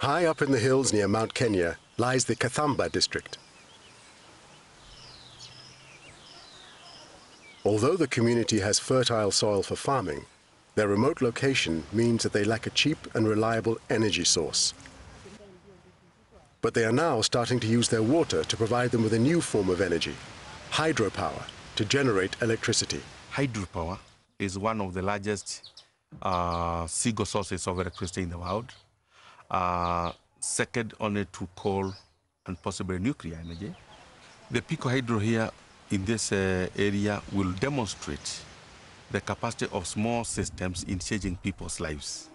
High up in the hills near Mount Kenya lies the Kathamba district. Although the community has fertile soil for farming, their remote location means that they lack a cheap and reliable energy source. But they are now starting to use their water to provide them with a new form of energy, hydropower, to generate electricity. Hydropower is one of the largest single sources of electricity in the world, second only to coal and possibly nuclear energy. The Pico Hydro here in this area will demonstrate the capacity of small systems in changing people's lives.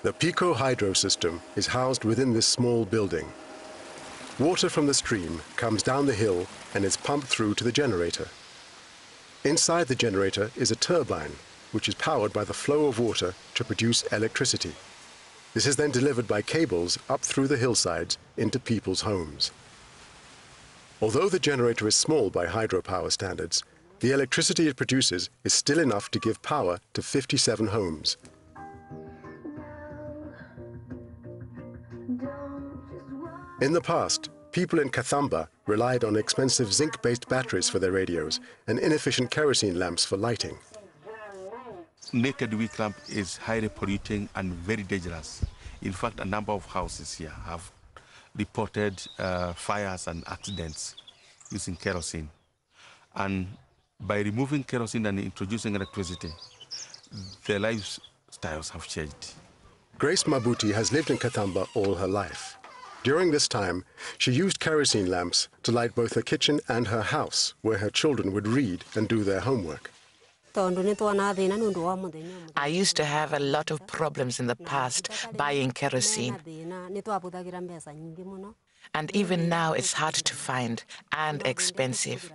The Pico Hydro system is housed within this small building. Water from the stream comes down the hill and is pumped through to the generator. Inside the generator is a turbine, which is powered by the flow of water to produce electricity. This is then delivered by cables up through the hillsides into people's homes. Although the generator is small by hydropower standards, the electricity it produces is still enough to give power to 57 homes. In the past, people in Kathamba relied on expensive zinc-based batteries for their radios and inefficient kerosene lamps for lighting. Naked wick lamp is highly polluting and very dangerous. In fact, a number of houses here have reported fires and accidents using kerosene. And by removing kerosene and introducing electricity, their lifestyles have changed. Grace Mabuti has lived in Kathamba all her life. During this time, she used kerosene lamps to light both her kitchen and her house, where her children would read and do their homework. I used to have a lot of problems in the past buying kerosene. And even now it's hard to find and expensive.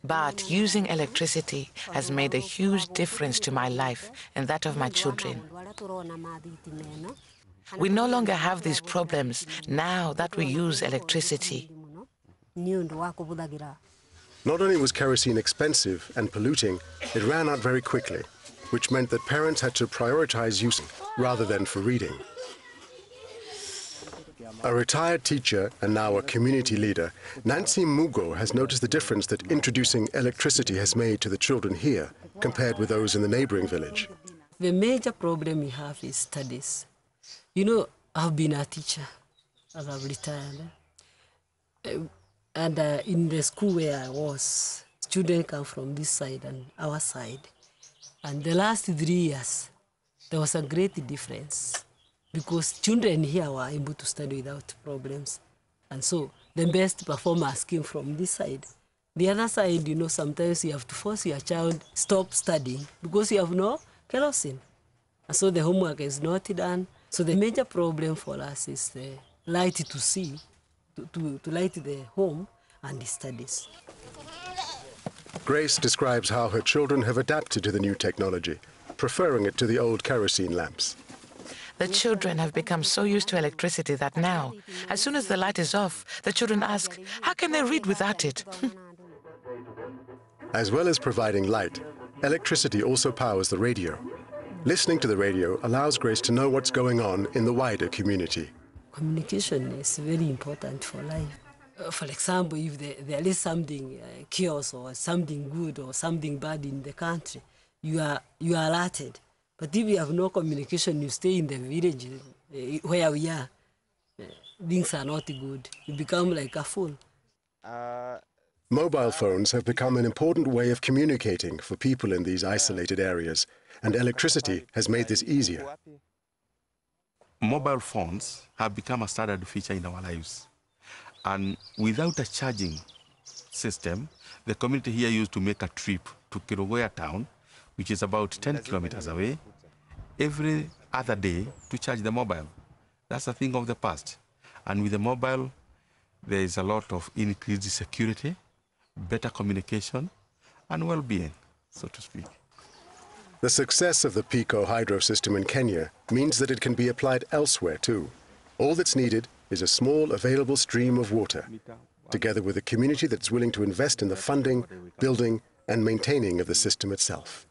But using electricity has made a huge difference to my life and that of my children. We no longer have these problems now that we use electricity. Not only was kerosene expensive and polluting, it ran out very quickly, which meant that parents had to prioritize use rather than for reading. A retired teacher and now a community leader, Nancy Mugo has noticed the difference that introducing electricity has made to the children here compared with those in the neighboring village. The major problem we have is studies. You know, I've been a teacher as I've retired. And in the school where I was, students come from this side and our side. And the last 3 years, there was a great difference because children here were able to study without problems. And so the best performers came from this side. The other side, you know, sometimes you have to force your child to stop studying because you have no kerosene. And so the homework is not done. So the major problem for us is the light to see, to light the home and the studies. Grace describes how her children have adapted to the new technology, preferring it to the old kerosene lamps. The children have become so used to electricity that now, as soon as the light is off, the children ask, how can they read without it? As well as providing light, electricity also powers the radio. Listening to the radio allows Grace to know what's going on in the wider community. Communication is very important for life. For example, if there is something chaos or something good or something bad in the country, you are alerted. But if you have no communication, you stay in the village where we are, things are not good. You become like a fool. Mobile phones have become an important way of communicating for people in these isolated areas, and electricity has made this easier. Mobile phones have become a standard feature in our lives. And without a charging system, the community here used to make a trip to Kirogoya town, which is about 10 kilometers away, every other day to charge the mobile. That's a thing of the past. And with the mobile, there is a lot of increased security, better communication, and well-being, so to speak. The success of the Pico Hydro system in Kenya means that it can be applied elsewhere too. All that's needed is a small available stream of water, together with a community that's willing to invest in the funding, building, and maintaining of the system itself.